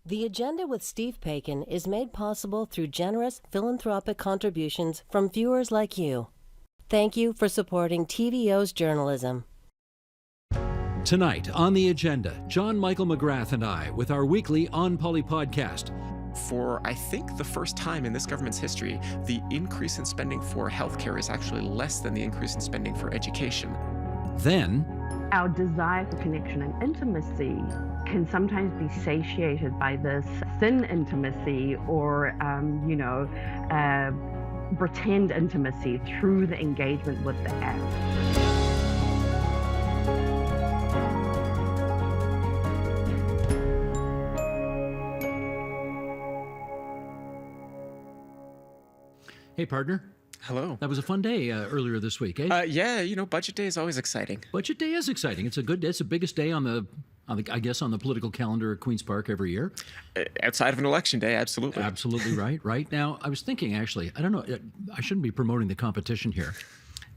The Agenda with Steve Paikin is made possible through generous philanthropic contributions from viewers like you. Thank you for supporting TVO's journalism. Tonight on The Agenda, John Michael McGrath and I with our weekly OnPoli podcast. For, I think, the first time in this government's history, the increase in spending for healthcare is actually less than the increase in spending for education. Then, our desire for connection and intimacy can sometimes be satiated by this thin intimacy or, pretend intimacy through the engagement with the app. hey partner. Hello. That was a fun day earlier this week, eh? Yeah, budget day is always exciting. Budget day is exciting. It's the biggest day on the political calendar at Queen's Park every year. Outside of an election day, absolutely. Absolutely right. Now, I was thinking, actually, I don't know, I shouldn't be promoting the competition here,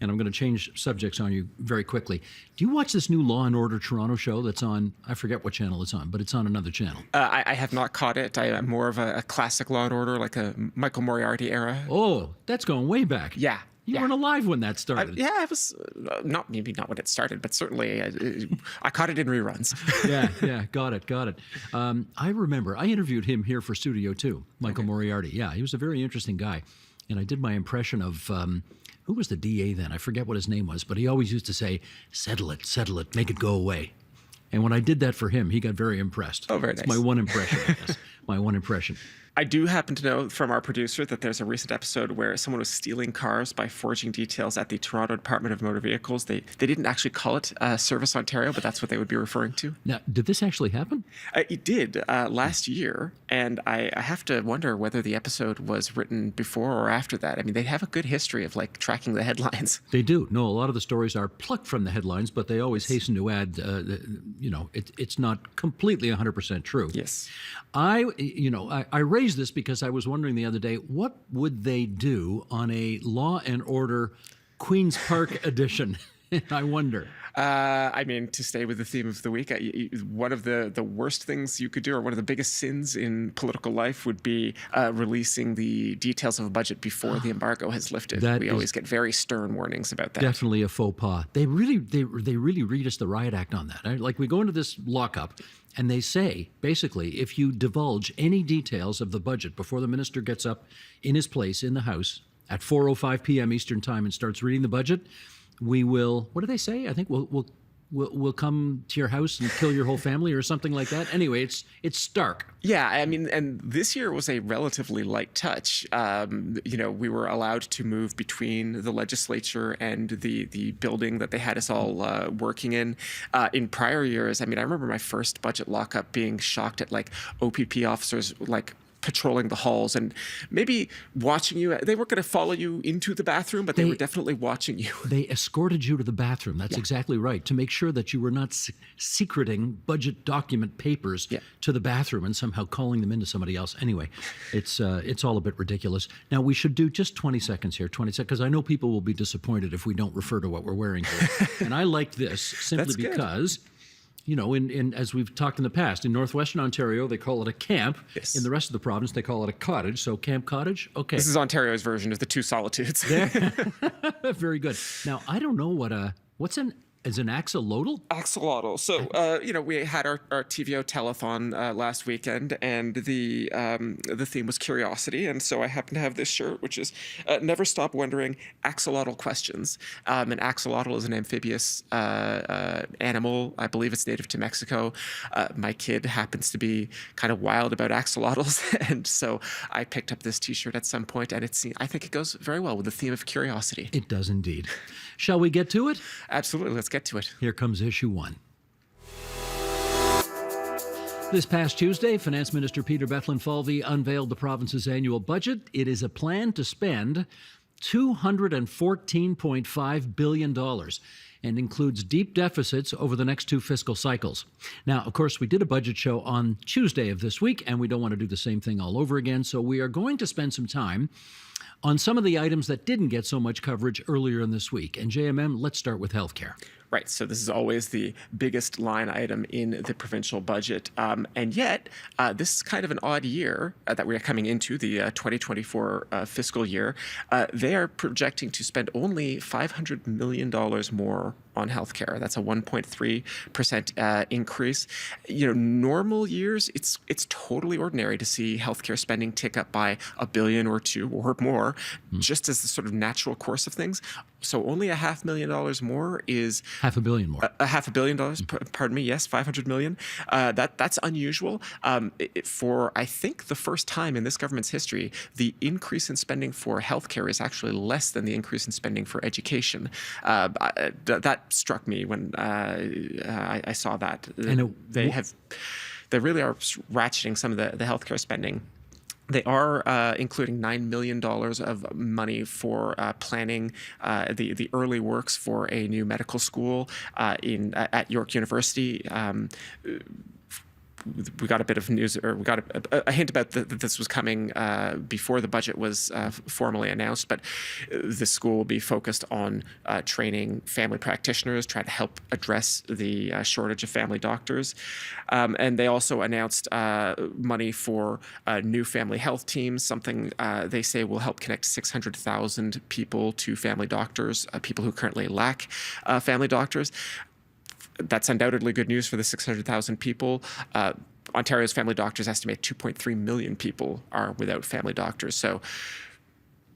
and I'm going to change subjects on you very quickly. Do you watch this new Law and Order Toronto show that's on, I forget what channel it's on, but it's on another channel? I have not caught it. I'm more of a classic Law and Order, like a Michael Moriarty era. Oh, that's going way back. Yeah. You weren't alive when that started. I was maybe not when it started, but certainly I caught it in reruns. yeah, got it. I remember I interviewed him here for Studio 2, Michael Moriarty. Yeah, he was a very interesting guy. And I did my impression of, who was the DA then? I forget what his name was, but he always used to say, settle it, make it go away. And when I did that for him, he got very impressed. Oh, very nice. It's my one impression, I guess. My one impression. I do happen to know from our producer that there's a recent episode where someone was stealing cars by forging details at the Toronto Department of Motor Vehicles. They didn't actually call it Service Ontario, but that's what they would be referring to. Now, did this actually happen? It did last year, and I have to wonder whether the episode was written before or after that. I mean, they have a good history of tracking the headlines. They do. No, a lot of the stories are plucked from the headlines, but they always hasten to add, it's not completely 100% true. Yes. I raised this because I was wondering the other day, what would they do on a Law and Order Queen's Park edition? I wonder. To stay with the theme of the week, one of the worst things you could do, or one of the biggest sins in political life, would be releasing the details of a budget before the embargo has lifted. We always get very stern warnings about that. Definitely a faux pas. They really read us the riot act on that. Like, we go into this lockup, and they say, basically, if you divulge any details of the budget before the minister gets up in his place in the House at 4:05 p.m. Eastern Time and starts reading the budget, we will, what do they say? I think we'll come to your house and kill your whole family or something like that. Anyway, it's stark. Yeah, and this year was a relatively light touch. We were allowed to move between the legislature and the building that they had us all working in. In prior years, I remember my first budget lockup being shocked at OPP officers patrolling the halls and maybe watching you. They weren't going to follow you into the bathroom, but they were definitely watching you. They escorted you to the bathroom. That's exactly right, to make sure that you were not secreting budget document papers to the bathroom and somehow calling them into somebody else. Anyway, it's all a bit ridiculous. Now, we should do just 20 seconds here, because I know people will be disappointed if we don't refer to what we're wearing here. And I like this simply because... as we've talked in the past, in Northwestern Ontario, they call it a camp. Yes. In the rest of the province, they call it a cottage. So Camp Cottage, okay. This is Ontario's version of the Two Solitudes. Very good. Now, I don't know what's an axolotl? Axolotl. So, we had our TVO telethon last weekend, and the theme was curiosity. And so I happen to have this shirt, which is Never Stop Wondering Axolotl Questions. An axolotl is an amphibious animal. I believe it's native to Mexico. My kid happens to be kind of wild about axolotls, and so I picked up this T-shirt at some point, and I think it goes very well with the theme of curiosity. It does indeed. Shall we get to it? Absolutely. Let's get to it. Here comes issue 1. This past Tuesday, Finance Minister Peter Bethlenfalvy unveiled the province's annual budget. It is a plan to spend $214.5 billion and includes deep deficits over the next 2 fiscal cycles. Now, of course, we did a budget show on Tuesday of this week, and we don't want to do the same thing all over again, so we are going to spend some time on some of the items that didn't get so much coverage earlier in this week. And JMM, let's start with healthcare. Right. So this is always the biggest line item in the provincial budget. And yet, this is kind of an odd year that we're coming into, the 2024 fiscal year. They are projecting to spend only $500 million more on healthcare. That's a 1.3% increase. Normal years, it's totally ordinary to see healthcare spending tick up by $1 billion or $2 billion or more, just as the sort of natural course of things. So only $500,000 more is $500 million more. $500 million. Pardon me. Yes, $500 million. That's unusual. For I think the first time in this government's history, the increase in spending for healthcare is actually less than the increase in spending for education. That struck me when I saw that. They really are ratcheting some of the healthcare spending. They are including $9 million of money for planning the early works for a new medical school at York University. We got a bit of news, or we got a hint about that this was coming before the budget was formally announced. But the school will be focused on training family practitioners, trying to help address the shortage of family doctors. And they also announced money for new family health teams, something they say will help connect 600,000 people to family doctors, people who currently lack family doctors. That's undoubtedly good news for the 600,000 people. Ontario's family doctors estimate 2.3 million people are without family doctors. So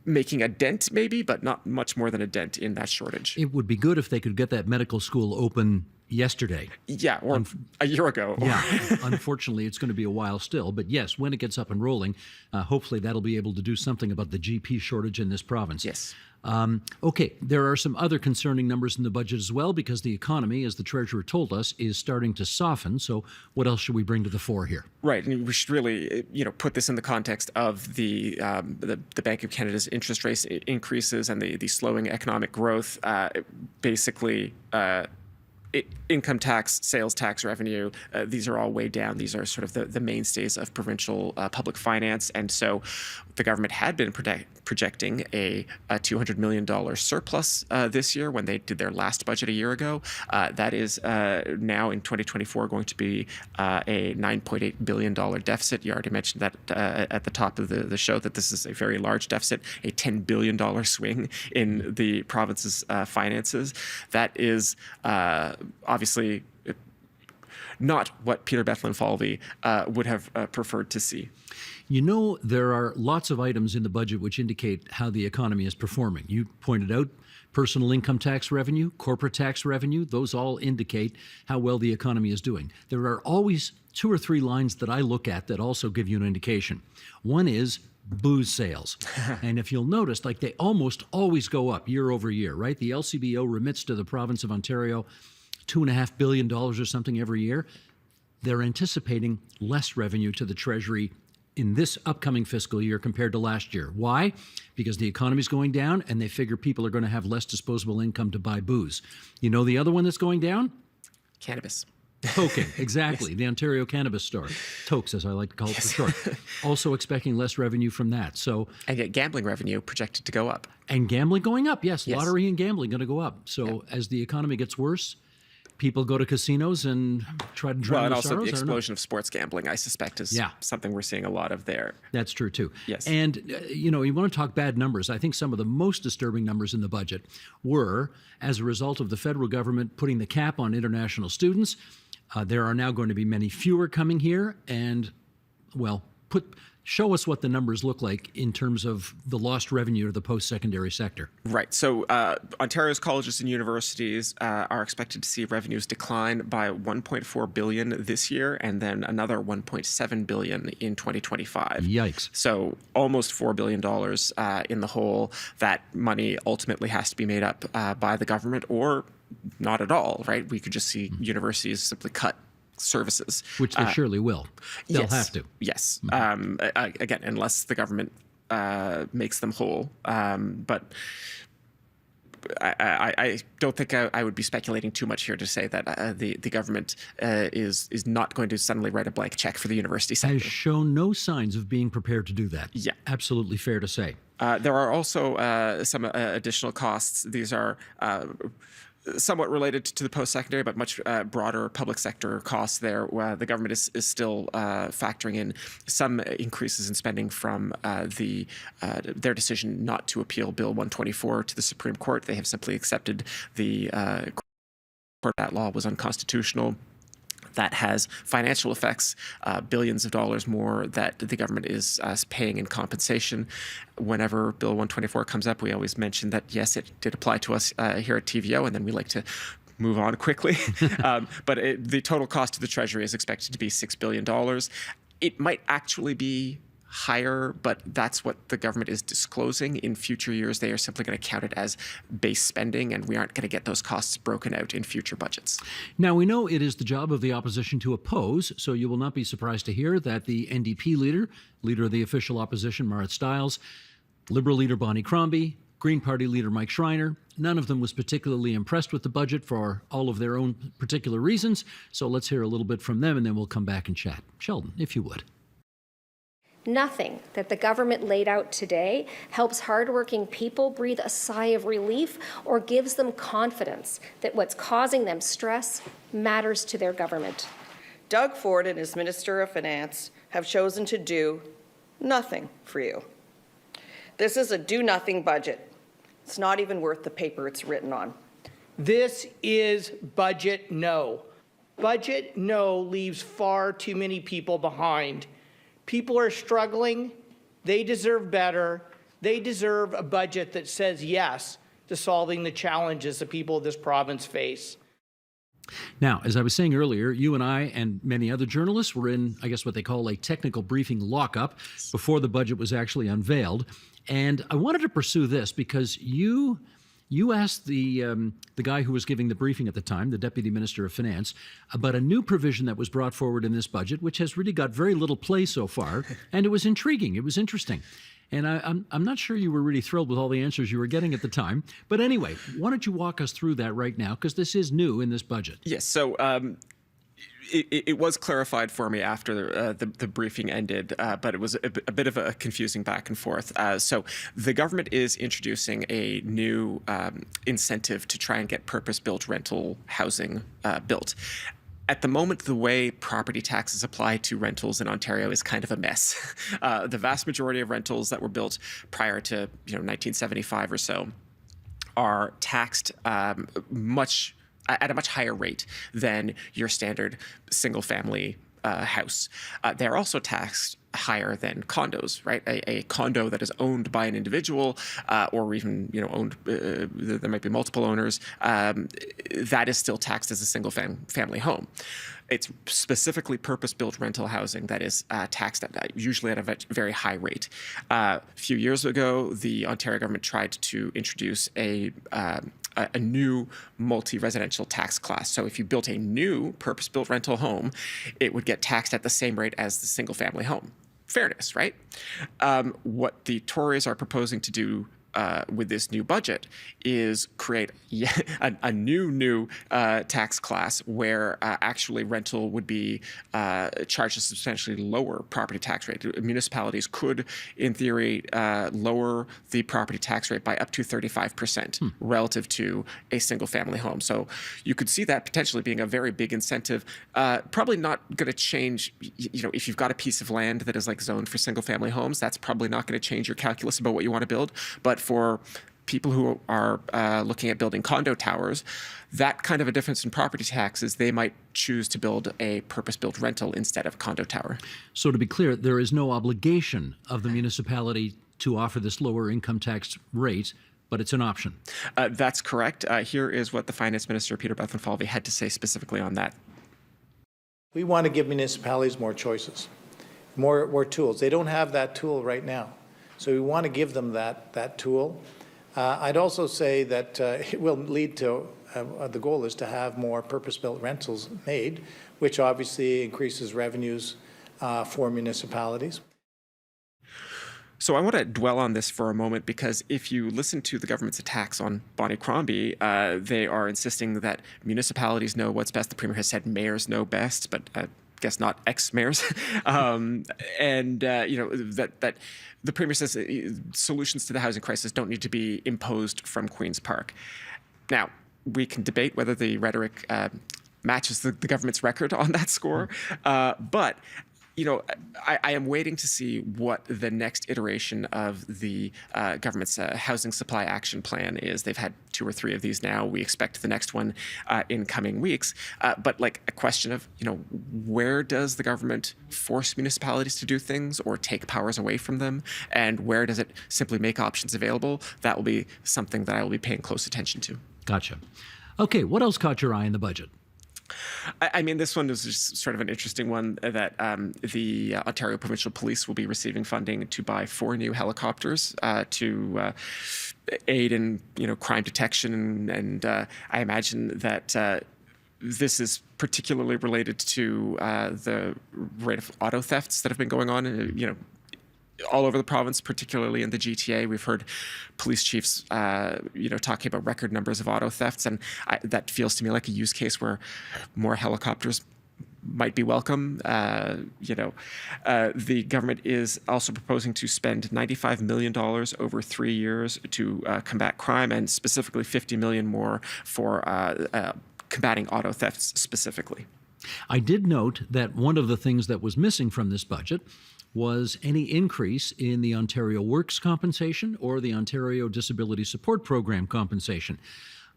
making a dent maybe, but not much more than a dent in that shortage. It would be good if they could get that medical school open yesterday. Yeah, or a year ago. Yeah, unfortunately, it's going to be a while still. But yes, when it gets up and rolling, hopefully that'll be able to do something about the GP shortage in this province. Yes. Okay, there are some other concerning numbers in the budget as well, because the economy, as the Treasurer told us, is starting to soften. So what else should we bring to the fore here? Right, and we should really, put this in the context of the Bank of Canada's interest rate increases and the slowing economic growth. Income tax, sales tax revenue, these are all way down. These are sort of the mainstays of provincial public finance. And so the government had been projecting a $200 million surplus this year when they did their last budget a year ago. That is now in 2024 going to be a $9.8 billion deficit. You already mentioned that at the top of the show, that this is a very large deficit, a $10 billion swing in the province's finances. That is obviously not what Peter Bethlen-Falvey would have preferred to see. There are lots of items in the budget which indicate how the economy is performing. You pointed out personal income tax revenue, corporate tax revenue. Those all indicate how well the economy is doing. There are always 2 or 3 lines that I look at that also give you an indication. One is booze sales. And if you'll notice, they almost always go up year over year, right? The LCBO remits to the province of Ontario $2.5 billion or something every year. They're anticipating less revenue to the Treasury in this upcoming fiscal year compared to last year. Why? Because the economy's going down and they figure people are going to have less disposable income to buy booze. The other one that's going down? Cannabis. Token, exactly. Yes. The Ontario Cannabis Store. Tokes, as I like to call it for short. Also expecting less revenue from that. And yet gambling revenue projected to go up. And gambling going up, yes. Lottery and gambling going to go up. So as the economy gets worse, people go to casinos and try to drown their sorrows. And also the explosion of sports gambling, I suspect, is something we're seeing a lot of there. That's true, too. Yes. And, you want to talk bad numbers. I think some of the most disturbing numbers in the budget were, as a result of the federal government putting the cap on international students, there are now going to be many fewer coming here. And, show us what the numbers look like in terms of the lost revenue to the post-secondary sector. Right. So Ontario's colleges and universities are expected to see revenues decline by $1.4 billion this year, and then another $1.7 billion in 2025. Yikes. So almost $4 billion in the hole. That money ultimately has to be made up by the government, or not at all, right? We could just see universities simply cut services. Which they surely will. They'll have to. Yes. Again, unless the government makes them whole. But I don't think I would be speculating too much here to say that the government is not going to suddenly write a blank check for the university sector. Has shown no signs of being prepared to do that. Yeah. Absolutely fair to say. There are also some additional costs. These are somewhat related to the post-secondary, but much broader public sector costs there. The government is still factoring in some increases in spending from their decision not to appeal Bill 124 to the Supreme Court. They have simply accepted the court that law was unconstitutional. That has financial effects, billions of dollars more that the government is paying in compensation. Whenever Bill 124 comes up, we always mention that, yes, it did apply to us here at TVO, and then we like to move on quickly. But the total cost to the Treasury is expected to be $6 billion. It might actually be higher, but that's what the government is disclosing. In future years, they are simply going to count it as base spending, and we aren't going to get those costs broken out in future budgets. Now, we know it is the job of the opposition to oppose, so you will not be surprised to hear that the NDP leader of the official opposition, Marit Stiles, Liberal leader Bonnie Crombie, Green Party leader Mike Schreiner, none of them was particularly impressed with the budget for all of their own particular reasons. So let's hear a little bit from them, and then we'll come back and chat. Sheldon, if you would. Nothing that the government laid out today helps hardworking people breathe a sigh of relief or gives them confidence that what's causing them stress matters to their government. Doug Ford and his Minister of Finance have chosen to do nothing for you. This is a do-nothing budget. It's not even worth the paper it's written on. This is Budget No. Budget No leaves far too many people behind. People are struggling. They deserve better. They deserve a budget that says yes to solving the challenges the people of this province face. Now, as I was saying earlier, you and I and many other journalists were in, I guess, what they call a technical briefing lockup before the budget was actually unveiled. And I wanted to pursue this because you asked the guy who was giving the briefing at the time, the Deputy Minister of Finance, about a new provision that was brought forward in this budget, which has really got very little play so far, and it was intriguing. It was interesting. And I'm not sure you were really thrilled with all the answers you were getting at the time. But anyway, why don't you walk us through that right now, because this is new in this budget. Yes, so it was clarified for me after the briefing ended, but it was a bit of a confusing back and forth. So the government is introducing a new incentive to try and get purpose-built rental housing built. At the moment, the way property taxes apply to rentals in Ontario is kind of a mess. The vast majority of rentals that were built prior to 1975 or so are taxed at a much higher rate than your standard single-family house. They're also taxed higher than condos, right? A condo that is owned by an individual, or even owned, there might be multiple owners, that is still taxed as a single-family home. It's specifically purpose-built rental housing that is taxed usually at a very high rate. A few years ago, the Ontario government tried to introduce a new multi-residential tax class. So if you built a new purpose-built rental home, it would get taxed at the same rate as the single-family home. Fairness, right? What the Tories are proposing to do with this new budget is create a new tax class where actually rental would be charged a substantially lower property tax rate. Municipalities could, in theory, lower the property tax rate by up to 35% relative to a single-family home. So you could see that potentially being a very big incentive. Probably not going to change, if you've got a piece of land that is zoned for single-family homes, that's probably not going to change your calculus about what you want to build. But for people who are looking at building condo towers, that kind of a difference in property taxes, they might choose to build a purpose-built rental instead of a condo tower. So to be clear, there is no obligation of the municipality to offer this lower income tax rate, but it's an option. That's correct. Here is what the Finance Minister, Peter Bethlenfalvy, had to say specifically on that. We want to give municipalities more choices, more tools. They don't have that tool right now. So we want to give them that tool. I'd also say that it will lead to, the goal is to have more purpose-built rentals made, which obviously increases revenues for municipalities. So I want to dwell on this for a moment, because if you listen to the government's attacks on Bonnie Crombie, they are insisting that municipalities know what's best. The Premier has said mayors know best, but guess not ex-mayors, that the Premier says solutions to the housing crisis don't need to be imposed from Queen's Park. Now, we can debate whether the rhetoric matches the government's record on that score. But I am waiting to see what the next iteration of the government's housing supply action plan is. They've had 2 or 3 of these now. We expect the next one in coming weeks. But like a question of, where does the government force municipalities to do things or take powers away from them? And where does it simply make options available? That will be something that I will be paying close attention to. Gotcha. Okay, what else caught your eye in the budget? I mean, this one was just sort of an interesting one that the Ontario Provincial Police will be receiving funding to buy 4 new helicopters to aid in, crime detection. And I imagine that this is particularly related to the rate of auto thefts that have been going on, all over the province, particularly in the GTA. We've heard police chiefs, talking about record numbers of auto thefts, and that feels to me like a use case where more helicopters might be welcome. The government is also proposing to spend $95 million over 3 years to combat crime, and specifically $50 million more for combating auto thefts specifically. I did note that one of the things that was missing from this budget was any increase in the Ontario Works compensation or the Ontario Disability Support Program compensation.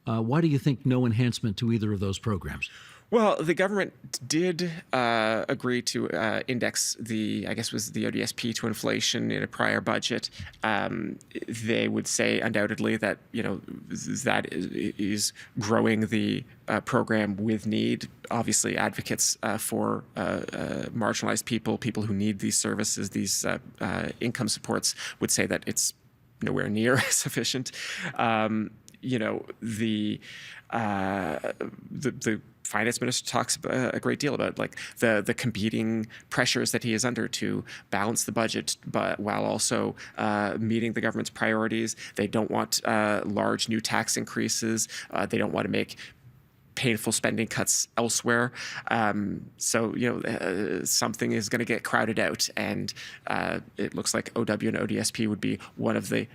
Why do you think no enhancement to either of those programs? Well, the government did agree to index the ODSP to inflation in a prior budget. They would say undoubtedly that that is growing the program with need. Obviously, advocates for marginalized people who need these services, these income supports, would say that it's nowhere near sufficient. The finance minister talks a great deal about like the competing pressures that he is under to balance the budget, but while also meeting the government's priorities. They don't want large new tax increases. They don't want to make painful spending cuts elsewhere. Something is going to get crowded out, and it looks like OW and ODSP would be one of the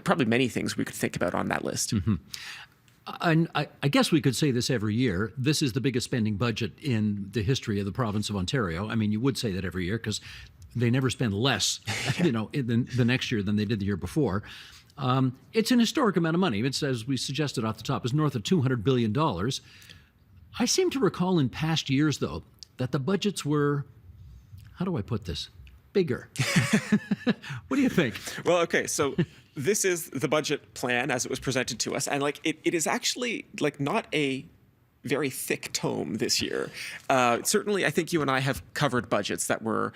probably many things we could think about on that list. Mm-hmm. And I guess we could say this every year. This is the biggest spending budget in the history of the province of Ontario. I mean, you would say that every year because they never spend less, in the next year than they did the year before. It's an historic amount of money. It's, as we suggested off the top, is north of $200 billion. I seem to recall in past years, though, that the budgets were, how do I put this, bigger. What do you think? Well, okay, so this is the budget plan as it was presented to us, and it is actually not a very thick tome this year. Certainly, I think you and I have covered budgets that were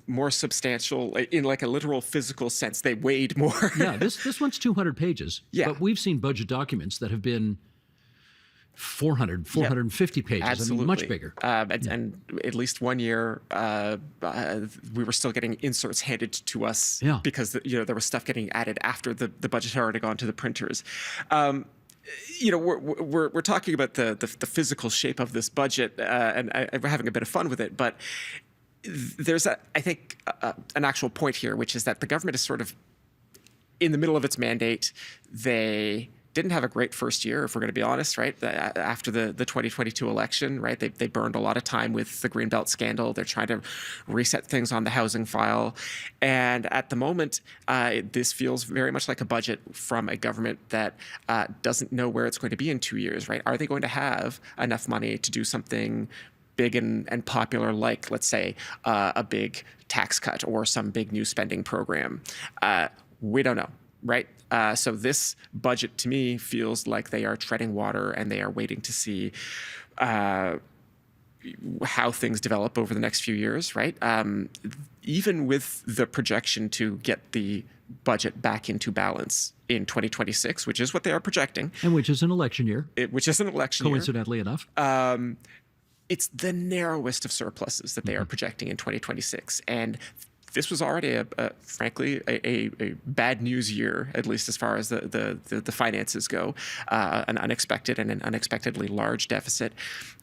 more substantial in a literal physical sense. They weighed more. Yeah, this one's 200 pages. Yeah. But we've seen budget documents that have been 450 pages. Absolutely. I mean, much bigger. And at least one year, we were still getting inserts handed to us because there was stuff getting added after the budget had already gone to the printers. We're talking about the physical shape of this budget, and we're having a bit of fun with it. But there's, I think, an actual point here, which is that the government is sort of in the middle of its mandate. They didn't have a great first year, if we're going to be honest, right? After the 2022 election, right? They burned a lot of time with the Greenbelt scandal. They're trying to reset things on the housing file. And at the moment, this feels very much like a budget from a government that doesn't know where it's going to be in 2 years, right? Are they going to have enough money to do something big and popular, like, let's say, a big tax cut or some big new spending program? We don't know, right? So this budget, to me, feels like they are treading water and they are waiting to see how things develop over the next few years, right? Even with the projection to get the budget back into balance in 2026, which is what they are projecting. And which is an election year. Coincidentally enough. It's the narrowest of surpluses that they are projecting in 2026. And this was already, frankly, a bad news year, at least as far as the finances go, an unexpected and an unexpectedly large deficit.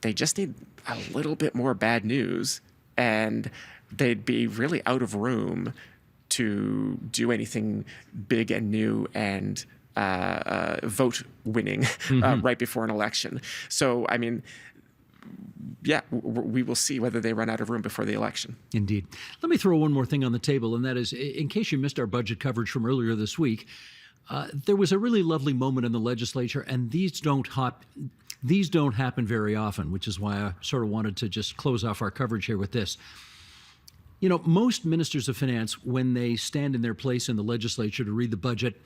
They just need a little bit more bad news, and they'd be really out of room to do anything big and new and vote winning right before an election. So, I mean, yeah, we will see whether they run out of room before the election. Indeed. Let me throw one more thing on the table, and that is, in case you missed our budget coverage from earlier this week, there was a really lovely moment in the legislature, and these don't happen very often, which is why I sort of wanted to just close off our coverage here with this. You know, most ministers of finance, when they stand in their place in the legislature to read the budget,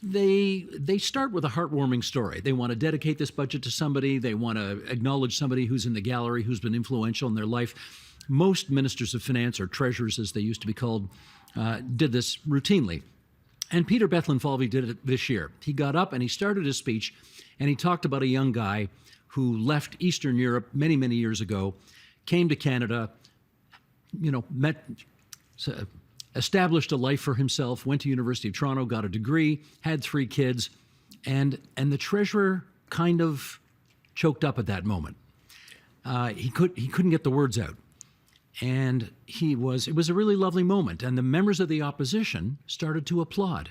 they start with a heartwarming story. They want to dedicate this budget to somebody. They want to acknowledge somebody who's in the gallery, who's been influential in their life. Most ministers of finance, or treasurers as they used to be called, did this routinely. And Peter Bethlenfalvy did it this year. He got up and he started his speech, and he talked about a young guy who left Eastern Europe many, many years ago, came to Canada, established a life for himself, went to University of Toronto, got a degree, had 3 kids, and the treasurer kind of choked up at that moment. He couldn't get the words out. And it was a really lovely moment. And the members of the opposition started to applaud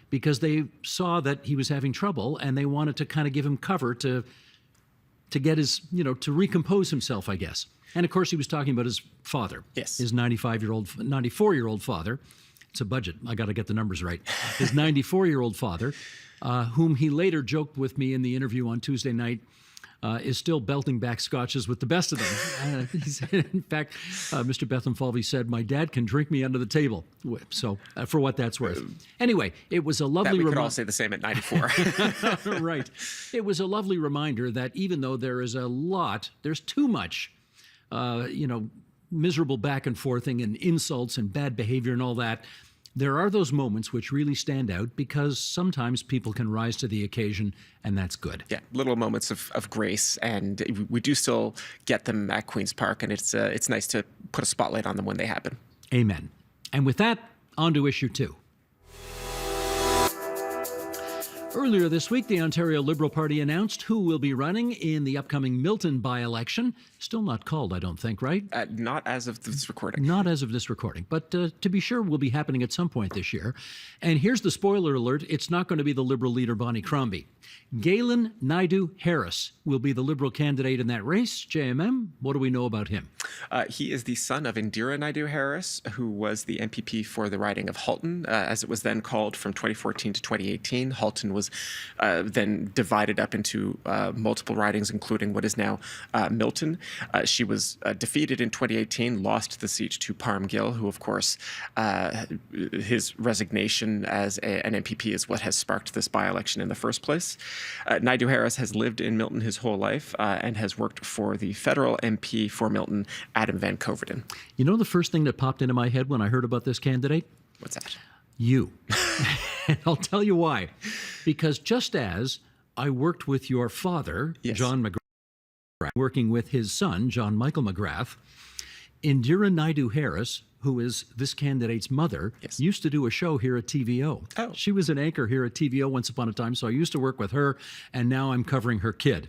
because they saw that he was having trouble, and they wanted to kind of give him cover to get his, to recompose himself, I guess. And of course, he was talking about his father. Yes. His 94-year-old father. It's a budget. I got to get the numbers right. His 94-year-old father, whom he later joked with me in the interview on Tuesday night, is still belting back scotches with the best of them. In fact, Mr. Bethlenfalvy said, "My dad can drink me under the table." So, for what that's worth. Anyway, it was a lovely. We could all say the same at 94. Right. It was a lovely reminder that even though there's too much, miserable back and forthing and insults and bad behavior and all that, there are those moments which really stand out because sometimes people can rise to the occasion, and that's good. Yeah, little moments of grace, and we do still get them at Queen's Park, and it's nice to put a spotlight on them when they happen. Amen. And with that, on to issue 2. Earlier this week, the Ontario Liberal Party announced who will be running in the upcoming Milton by-election. Still not called, I don't think, right? Not as of this recording. Not as of this recording, but to be sure, will be happening at some point this year. And here's the spoiler alert. It's not going to be the Liberal leader, Bonnie Crombie. Galen Naidoo-Harris will be the Liberal candidate in that race. JMM, what do we know about him? He is the son of Indira Naidoo-Harris, who was the MPP for the riding of Halton, as it was then called from 2014 to 2018. Halton was then divided up into multiple ridings, including what is now Milton. She was defeated in 2018, lost the seat to Parm Gill, who, of course, his resignation as an MPP is what has sparked this by-election in the first place. Naidoo-Harris has lived in Milton his whole life and has worked for the federal MP for Milton, Adam Van Coverden. You know the first thing that popped into my head when I heard about this candidate? What's that? You. And I'll tell you why. Because just as I worked with your father, yes, John McGrath, working with his son, John Michael McGrath, Indira Naidoo-Harris, who is this candidate's mother, yes, used to do a show here at TVO. Oh. She was an anchor here at TVO once upon a time, so I used to work with her, and now I'm covering her kid,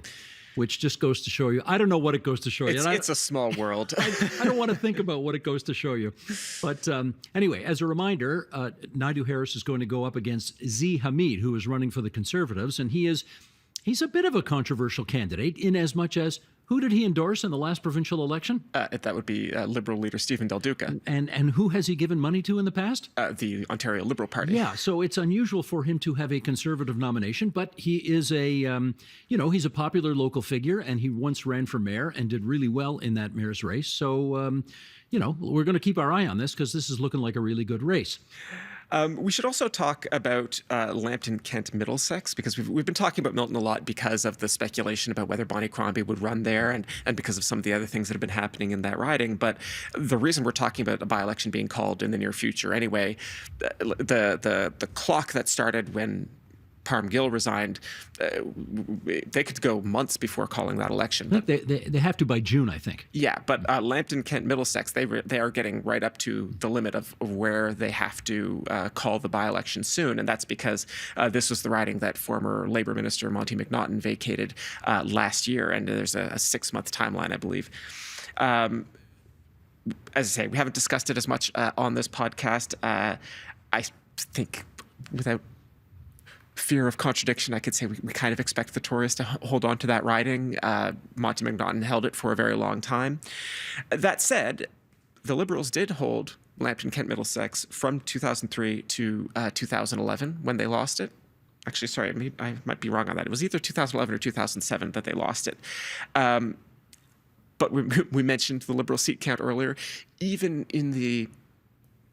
which just goes to show you. I don't know what it goes to show you. It's a small world. I don't want to think about what it goes to show you. But anyway, as a reminder, Naidoo-Harris is going to go up against Z. Hamid, who is running for the Conservatives, and he's a bit of a controversial candidate in as much as, who did he endorse in the last provincial election? That would be Liberal leader Stephen Del Duca. And who has he given money to in the past? The Ontario Liberal Party. Yeah, so it's unusual for him to have a Conservative nomination, but he is he's a popular local figure, and he once ran for mayor and did really well in that mayor's race. So, we're going to keep our eye on this because this is looking like a really good race. We should also talk about Lambton, Kent, Middlesex, because we've been talking about Milton a lot because of the speculation about whether Bonnie Crombie would run there and because of some of the other things that have been happening in that riding. But the reason we're talking about a by-election being called in the near future anyway, the clock that started when Parm Gill resigned, they could go months before calling that election. I think they have to by June, I think. Yeah, but Lambton, Kent, Middlesex, they are getting right up to the limit of where they have to call the by-election soon, and that's because this was the riding that former Labour Minister Monty McNaughton vacated last year, and there's a 6-month timeline, I believe. As I say, we haven't discussed it as much on this podcast. I think without fear of contradiction, I could say we kind of expect the Tories to hold on to that riding. Monty McNaughton held it for a very long time. That said, the Liberals did hold Lambton, Kent, Middlesex from 2003 to 2011 when they lost it. Actually, sorry, I might be wrong on that. It was either 2011 or 2007 that they lost it. But we mentioned the Liberal seat count earlier. Even in the,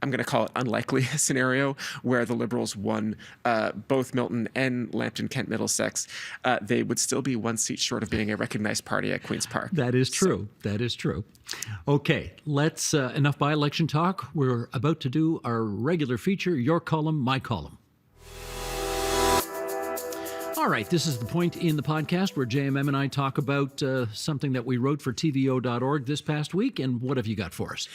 I'm going to call it unlikely scenario, where the Liberals won both Milton and Lambton, Kent, Middlesex, they would still be one seat short of being a recognized party at Queen's Park. That is true. That is true. Okay, let's, enough by-election talk. We're about to do our regular feature, Your Column, My Column. All right, this is the point in the podcast where JMM and I talk about something that we wrote for TVO.org this past week. And what have you got for us?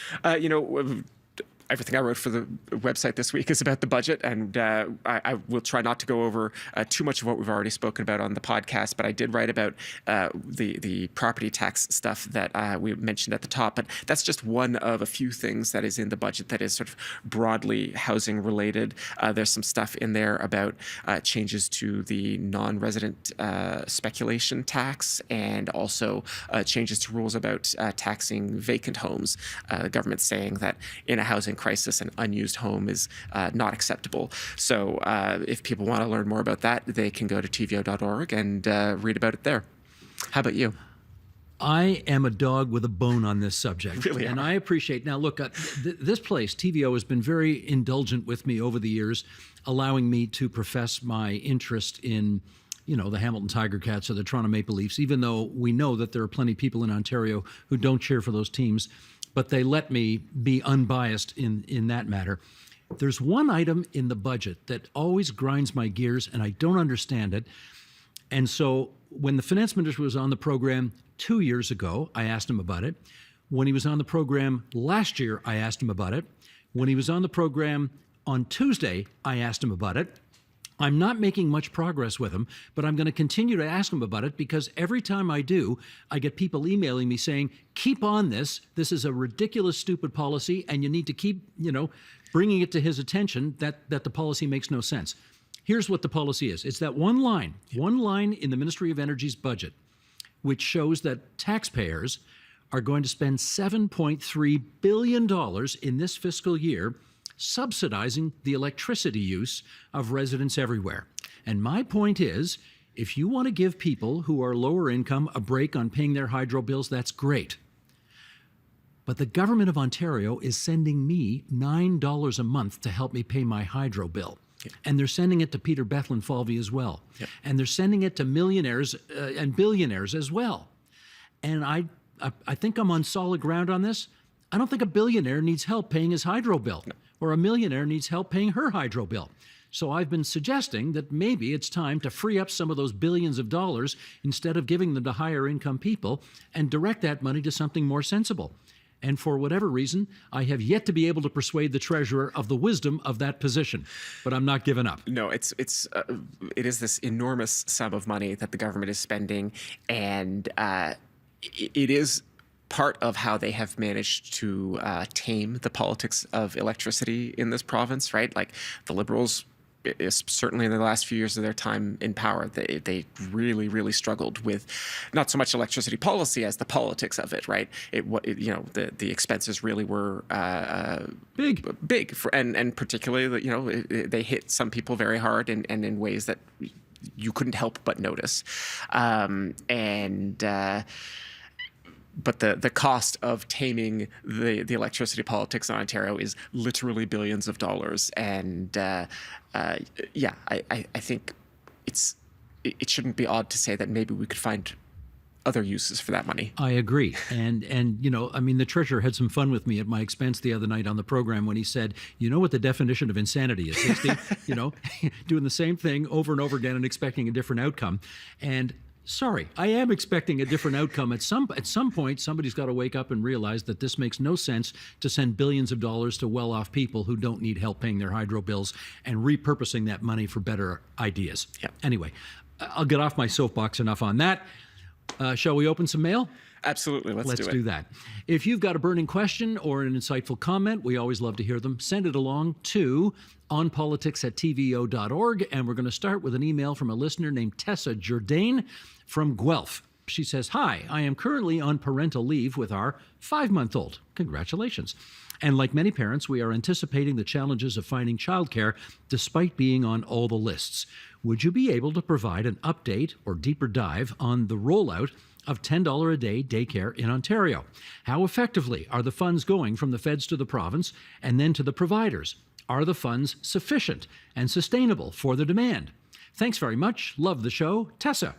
Everything I wrote for the website this week is about the budget, and I will try not to go over too much of what we've already spoken about on the podcast, but I did write about the property tax stuff that we mentioned at the top. But that's just one of a few things that is in the budget that is sort of broadly housing related. There's some stuff in there about changes to the non-resident speculation tax, and also changes to rules about taxing vacant homes. The government's saying that in a housing crisis, an unused home is not acceptable. So if people want to learn more about that, they can go to tvo.org and read about it there. How about you? I am a dog with a bone on this subject. Really and I appreciate, now look, this place, TVO, has been very indulgent with me over the years, allowing me to profess my interest in the Hamilton Tiger Cats or the Toronto Maple Leafs, even though we know that there are plenty of people in Ontario who don't cheer for those teams, but they let me be unbiased in that matter. There's one item in the budget that always grinds my gears, and I don't understand it. And so when the finance minister was on the program 2 years ago, I asked him about it. When he was on the program last year, I asked him about it. When he was on the program on Tuesday, I asked him about it. I'm not making much progress with him, but I'm going to continue to ask him about it, because every time I do, I get people emailing me saying, keep on this. This is a ridiculous, stupid policy, and you need to keep, bringing it to his attention that the policy makes no sense. Here's what the policy is. It's that one line in the Ministry of Energy's budget, which shows that taxpayers are going to spend $7.3 billion in this fiscal year subsidizing the electricity use of residents everywhere. And my point is, if you want to give people who are lower income a break on paying their hydro bills, that's great. But the government of Ontario is sending me $9 a month to help me pay my hydro bill. Yeah. And they're sending it to Peter Bethlin Falvey as well. Yeah. And they're sending it to millionaires and billionaires as well. And I think I'm on solid ground on this. I don't think a billionaire needs help paying his hydro bill. No. Or a millionaire needs help paying her hydro bill. So I've been suggesting that maybe it's time to free up some of those billions of dollars instead of giving them to higher income people and direct that money to something more sensible. And for whatever reason, I have yet to be able to persuade the treasurer of the wisdom of that position. But I'm not giving up. No, it is this enormous sum of money that the government is spending, and it is part of how they have managed to tame the politics of electricity in this province, right? Like the Liberals, certainly in the last few years of their time in power, they really, really struggled with not so much electricity policy as the politics of it, right? The expenses really were big, and particularly, they hit some people very hard and in ways that you couldn't help but notice, But the cost of taming the electricity politics in Ontario is literally billions of dollars. And I think it shouldn't be odd to say that maybe we could find other uses for that money. I agree. And the treasurer had some fun with me at my expense the other night on the program when he said, you know what the definition of insanity is, 60? Doing the same thing over and over again and expecting a different outcome. And sorry, I am expecting a different outcome. At some point, somebody's got to wake up and realize that this makes no sense to send billions of dollars to well-off people who don't need help paying their hydro bills and repurposing that money for better ideas. Yeah. Anyway, I'll get off my soapbox enough on that. Shall we open some mail? Absolutely. Let's do that. If you've got a burning question or an insightful comment, we always love to hear them. Send it along to onpolitics@tvo.org. And we're going to start with an email from a listener named Tessa Jourdain from Guelph. She says, "Hi, I am currently on parental leave with our 5-month-old. Congratulations. And like many parents, we are anticipating the challenges of finding childcare despite being on all the lists. Would you be able to provide an update or deeper dive on the rollout of $10 a day daycare in Ontario? How effectively are the funds going from the feds to the province and then to the providers? Are the funds sufficient and sustainable for the demand? Thanks very much. Love the show. Tessa."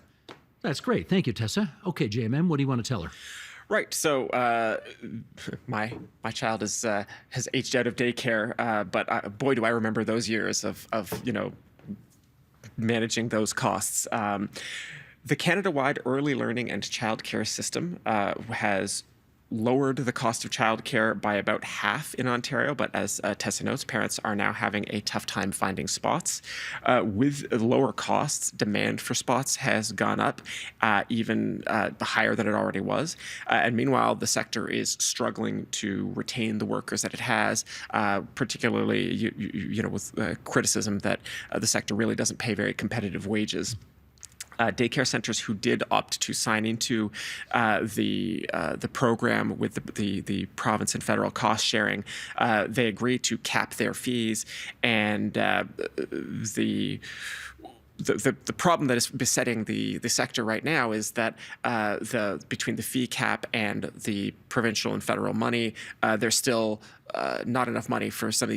That's great. Thank you, Tessa. Okay, JMM, what do you want to tell her? Right. So my child has aged out of daycare, but boy, do I remember those years of managing those costs. The Canada-wide early learning and childcare system has lowered the cost of childcare by about half in Ontario, but as Tessa notes, parents are now having a tough time finding spots. With lower costs, demand for spots has gone up even higher than it already was. And meanwhile, the sector is struggling to retain the workers that it has, particularly with criticism that the sector really doesn't pay very competitive wages. Daycare centers who did opt to sign into the program with the province and federal cost sharing, they agreed to cap their fees, and the problem that is besetting the sector right now is that between the fee cap and the provincial and federal money, there's still not enough money for some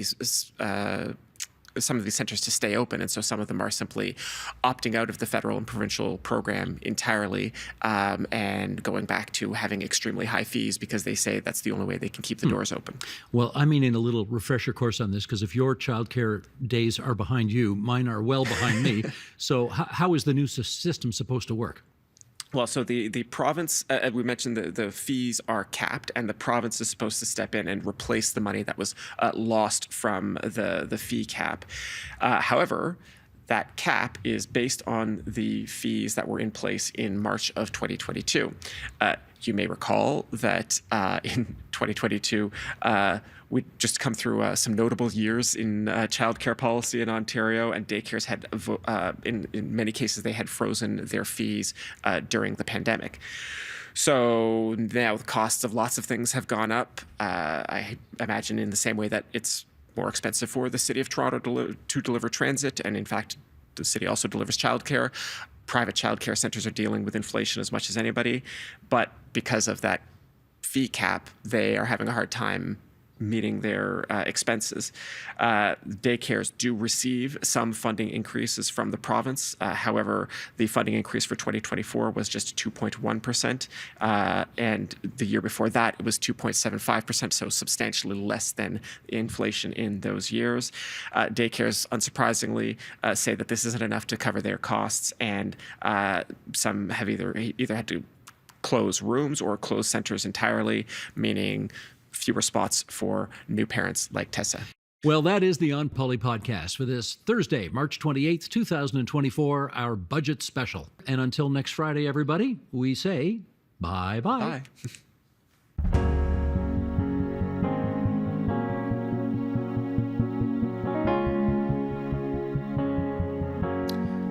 of these centers to stay open, and so some of them are simply opting out of the federal and provincial program entirely and going back to having extremely high fees because they say that's the only way they can keep the doors open. Well, I'm in a little refresher course on this because if your childcare days are behind you, mine are well behind me. So how is the new system supposed to work? Well, so the province, we mentioned the fees are capped, and the province is supposed to step in and replace the money that was lost from the fee cap. However, that cap is based on the fees that were in place in March of 2022. You may recall that in 2022, we'd just come through some notable years in childcare policy in Ontario, and daycares had, in many cases, they had frozen their fees during the pandemic. So now the costs of lots of things have gone up. I imagine in the same way that it's more expensive for the City of Toronto to deliver transit, and in fact, the city also delivers childcare. Private childcare centers are dealing with inflation as much as anybody, but because of that fee cap, they are having a hard time meeting their expenses. Daycares do receive some funding increases from the province. However, the funding increase for 2024 was just 2.1%, and the year before that it was 2.75%, so substantially less than inflation in those years. Daycares, unsurprisingly, say that this isn't enough to cover their costs, and some have either had to close rooms or close centers entirely, meaning fewer spots for new parents like Tessa. Well, that is the OnPoli podcast for this Thursday, March 28th, 2024, our budget special. And until next Friday, everybody, we say bye-bye. Bye.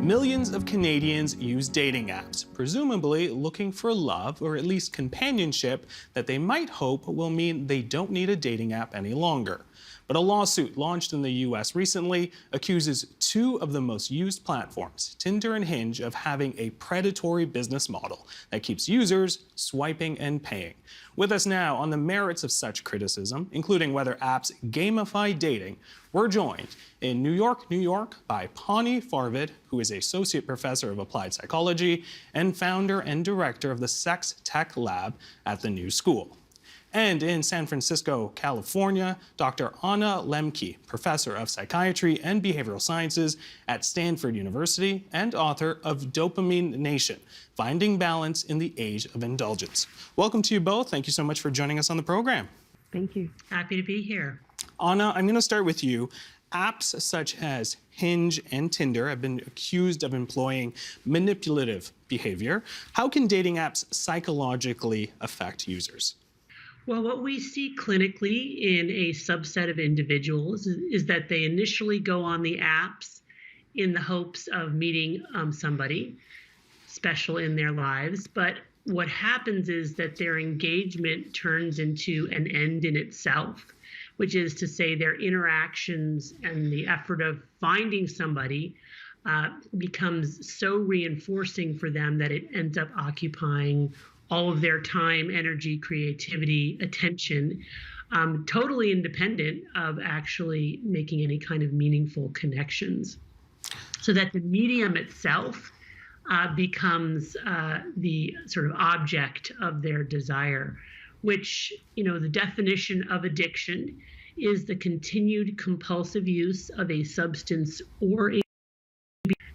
Millions of Canadians use dating apps, presumably looking for love or at least companionship that they might hope will mean they don't need a dating app any longer. But a lawsuit launched in the US recently accuses two of the most used platforms, Tinder and Hinge, of having a predatory business model that keeps users swiping and paying. With us now on the merits of such criticism, including whether apps gamify dating, we're joined in New York, by Pani Farvid, who is Associate Professor of Applied Psychology and founder and director of the Sex Tech Lab at the New School. And in San Francisco, California, Dr. Anna Lemke, Professor of Psychiatry and Behavioral Sciences at Stanford University and author of Dopamine Nation, Finding Balance in the Age of Indulgence. Welcome to you both. Thank you so much for joining us on the program. Thank you. Happy to be here. Anna, I'm going to start with you. apps such as Hinge and Tinder have been accused of employing manipulative behavior. How can dating apps psychologically affect users? Well, what we see clinically in a subset of individuals is that they initially go on the apps in the hopes of meeting somebody special in their lives. But what happens is that their engagement turns into an end in itself, which is to say their interactions and the effort of finding somebody becomes so reinforcing for them that it ends up occupying all of their time, energy, creativity, attention, totally independent of actually making any kind of meaningful connections. So that the medium itself becomes the sort of object of their desire, which, the definition of addiction is the continued compulsive use of a substance or a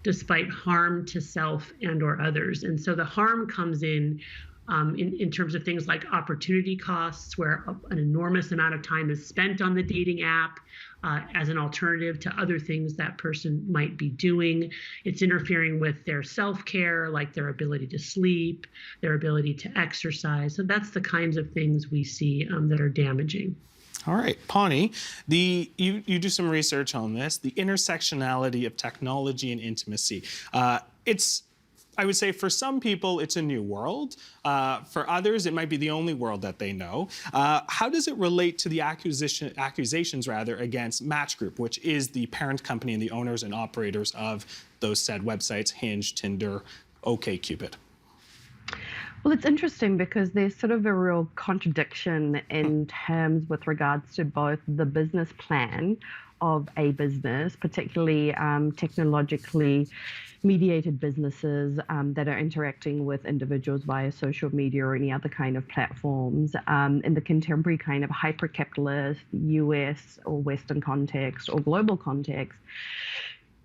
despite harm to self and or others. And so the harm comes in terms of things like opportunity costs, where an enormous amount of time is spent on the dating app as an alternative to other things that person might be doing. It's interfering with their self-care, like their ability to sleep, their ability to exercise. So that's the kinds of things we see that are damaging. All right, Pawnee, you do some research on this, the intersectionality of technology and intimacy. I would say for some people, it's a new world. For others, it might be the only world that they know. How does it relate to the accusations against Match Group, which is the parent company and the owners and operators of those said websites, Hinge, Tinder, OkCupid? Well, it's interesting because there's sort of a real contradiction in terms with regards to both the business plan of a business, particularly technologically mediated businesses that are interacting with individuals via social media or any other kind of platforms. In the contemporary kind of hyper-capitalist US or Western context or global context,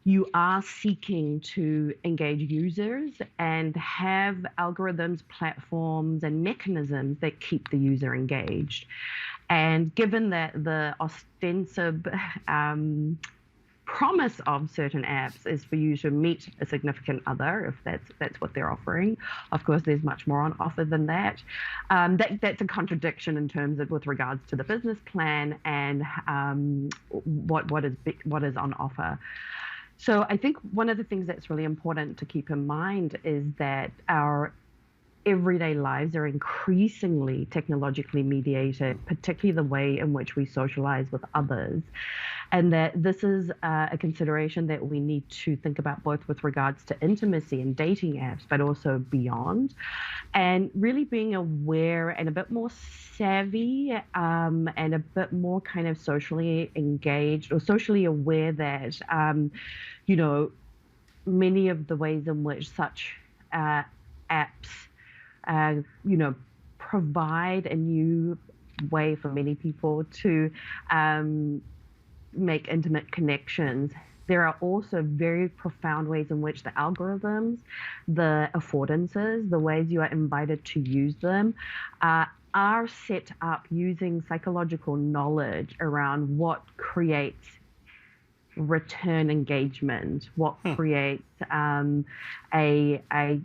you are seeking to engage users and have algorithms, platforms, and mechanisms that keep the user engaged. And given that the ostensive promise of certain apps is for you to meet a significant other, if that's what they're offering. Of course, there's much more on offer than that. That's a contradiction in terms of with regards to the business plan and what is on offer. So I think one of the things that's really important to keep in mind is that our everyday lives are increasingly technologically mediated, particularly the way in which we socialize with others. And that this is a consideration that we need to think about both with regards to intimacy and dating apps, but also beyond. And really being aware and a bit more savvy and a bit more kind of socially engaged or socially aware that, many of the ways in which such apps provide a new way for many people to make intimate connections. There are also very profound ways in which the algorithms, the affordances, the ways you are invited to use them are set up using psychological knowledge around what creates return engagement, what creates a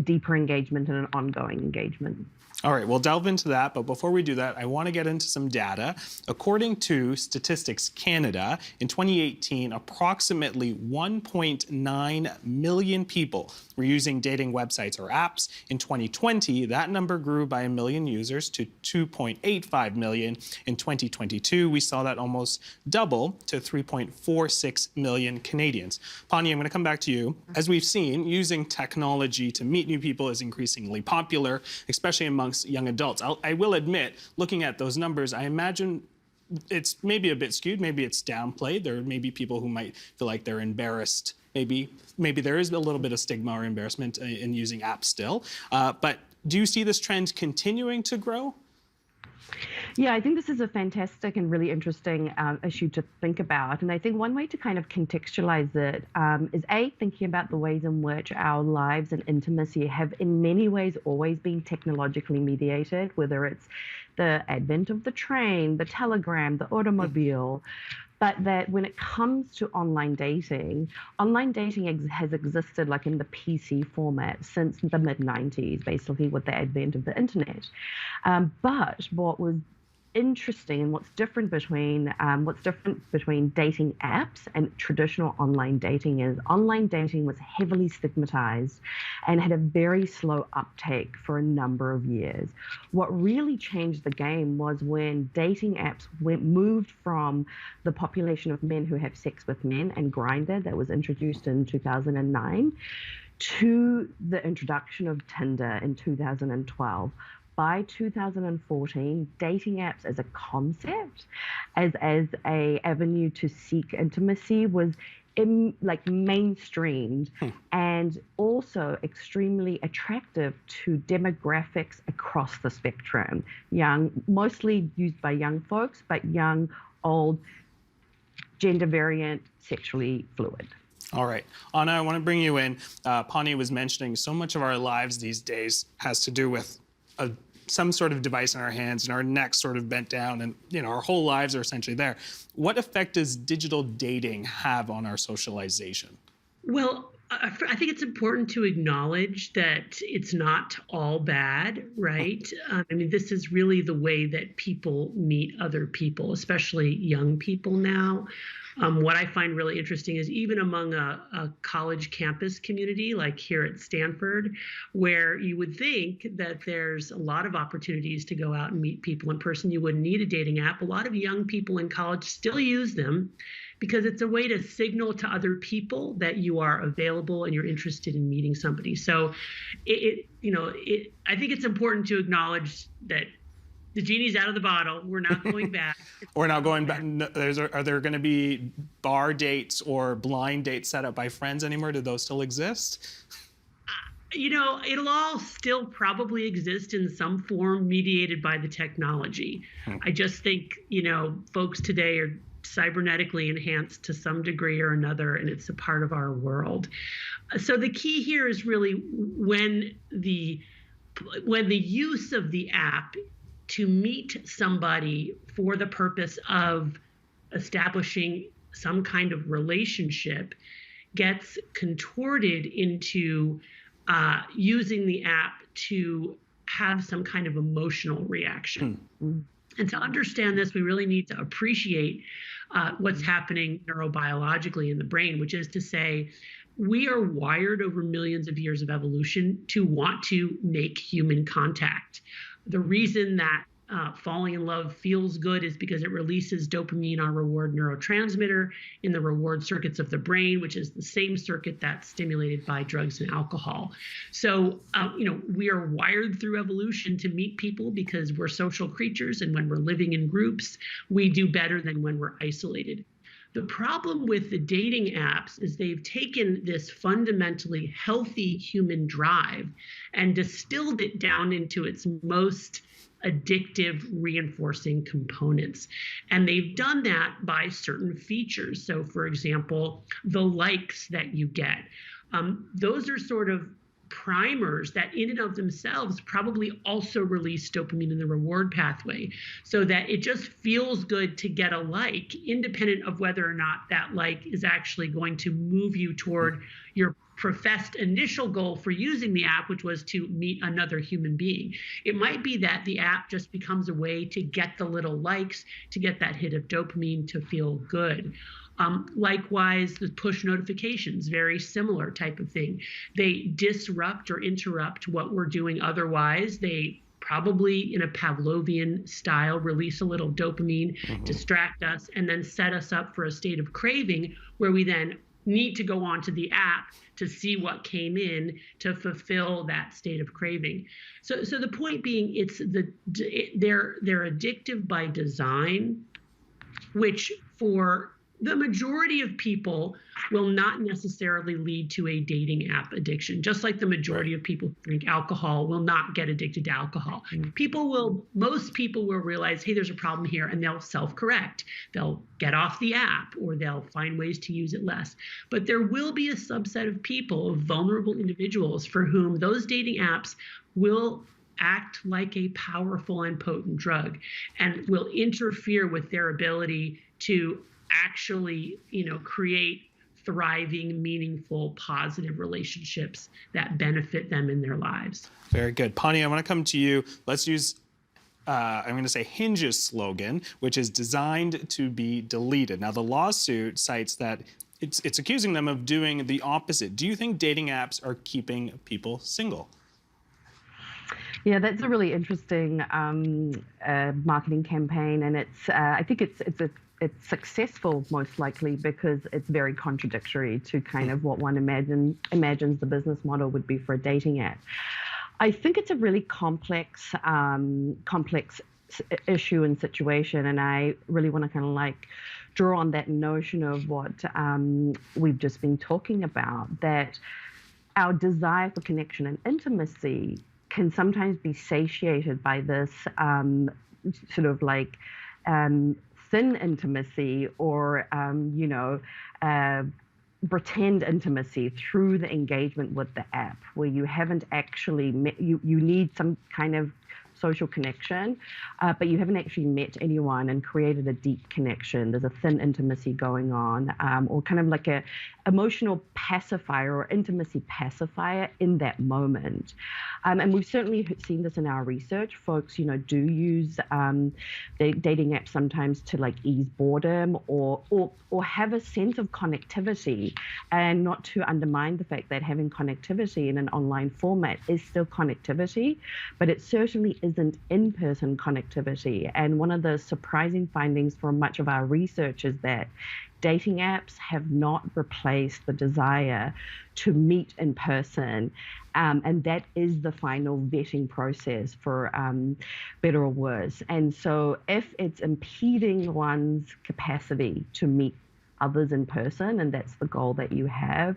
deeper engagement and an ongoing engagement. All right, we'll delve into that, but before we do that, I want to get into some data. According to Statistics Canada, in 2018, approximately 1.9 million people were using dating websites or apps. In 2020, that number grew by 1 million users to 2.85 million. In 2022, we saw that almost double to 3.46 million Canadians. Pawnee, I'm going to come back to you. As we've seen, using technology to meet new people is increasingly popular, especially amongst young adults. I will admit, looking at those numbers, I imagine it's maybe a bit skewed, maybe it's downplayed. There may be people who might feel like they're embarrassed. Maybe there is a little bit of stigma or embarrassment in using apps still. But do you see this trend continuing to grow? Yeah, I think this is a fantastic and really interesting issue to think about. And I think one way to kind of contextualize it is thinking about the ways in which our lives and intimacy have in many ways always been technologically mediated, whether it's the advent of the train, the telegram, the automobile, but that when it comes to online dating has existed like in the PC format since the mid-90s, basically with the advent of the internet. But what was interesting and what's different between dating apps and traditional online dating is online dating was heavily stigmatized and had a very slow uptake for a number of years. What really changed the game was when dating apps moved from the population of men who have sex with men and Grindr that was introduced in 2009 to the introduction of Tinder in 2012. By 2014, dating apps as a concept, as a avenue to seek intimacy, was mainstreamed and also extremely attractive to demographics across the spectrum. Young, mostly used by young folks, but young, old, gender variant, sexually fluid. All right. Anna, I want to bring you in. Pawnee was mentioning so much of our lives these days has to do with some sort of device in our hands and our necks sort of bent down, and our whole lives are essentially there. What effect does digital dating have on our socialization? Well, I think it's important to acknowledge that it's not all bad, right? I mean, this is really the way that people meet other people, especially young people now. What I find really interesting is even among a college campus community, like here at Stanford, where you would think that there's a lot of opportunities to go out and meet people in person. You wouldn't need a dating app. A lot of young people in college still use them because it's a way to signal to other people that you are available and you're interested in meeting somebody. So I think it's important to acknowledge that the genie's out of the bottle. We're not going back. We're not going back. Are there going to be bar dates or blind dates set up by friends anymore? Do those still exist? It'll all still probably exist in some form mediated by the technology. I just think, folks today are cybernetically enhanced to some degree or another, and it's a part of our world. So the key here is really when the use of the app to meet somebody for the purpose of establishing some kind of relationship gets contorted into using the app to have some kind of emotional reaction. And to understand this, we really need to appreciate what's happening neurobiologically in the brain, which is to say, we are wired over millions of years of evolution to want to make human contact. The reason that falling in love feels good is because it releases dopamine, our reward neurotransmitter, in the reward circuits of the brain, which is the same circuit that's stimulated by drugs and alcohol. So, we are wired through evolution to meet people because we're social creatures, and when we're living in groups, we do better than when we're isolated. The problem with the dating apps is they've taken this fundamentally healthy human drive and distilled it down into its most addictive reinforcing components. And they've done that by certain features. So for example, the likes that you get, those are sort of primers that in and of themselves probably also release dopamine in the reward pathway, so that it just feels good to get a like, independent of whether or not that like is actually going to move you toward your professed initial goal for using the app, which was to meet another human being. It might be that the app just becomes a way to get the little likes, to get that hit of dopamine to feel good. Likewise, the push notifications, very similar type of thing. They disrupt or interrupt what we're doing otherwise. They probably, in a Pavlovian style, release a little dopamine, distract us, and then set us up for a state of craving where we then need to go onto the app to see what came in to fulfill that state of craving. So the point being, they're addictive by design, which for the majority of people will not necessarily lead to a dating app addiction, just like the majority of people who drink alcohol will not get addicted to alcohol. Most people will realize, hey, there's a problem here, and they'll self-correct. They'll get off the app, or they'll find ways to use it less. But there will be a subset of people, of vulnerable individuals, for whom those dating apps will act like a powerful and potent drug and will interfere with their ability to actually, create thriving, meaningful, positive relationships that benefit them in their lives. Very good. Pani, I want to come to you. Let's use I'm going to say Hinge's slogan, which is designed to be deleted. Now, the lawsuit cites that it's accusing them of doing the opposite. Do you think dating apps are keeping people single? Yeah, that's a really interesting marketing campaign, and I think it's successful most likely because it's very contradictory to kind of what one imagines the business model would be for a dating app. I think it's a really complex issue and situation, and I really want to kind of draw on that notion of what we've just been talking about, that our desire for connection and intimacy can sometimes be satiated by this sort of thin intimacy or pretend intimacy through the engagement with the app, where you haven't actually met, you need some kind of social connection, but you haven't actually met anyone and created a deep connection. There's a thin intimacy going on, or kind of like a emotional pacifier or intimacy pacifier in that moment. And we've certainly seen this in our research. Folks, do use dating apps sometimes to ease boredom or have a sense of connectivity, and not to undermine the fact that having connectivity in an online format is still connectivity, but it certainly isn't in-person connectivity. And one of the surprising findings from much of our research is that dating apps have not replaced the desire to meet in person. And that is the final vetting process for better or worse. And so if it's impeding one's capacity to meet others in person, and that's the goal that you have,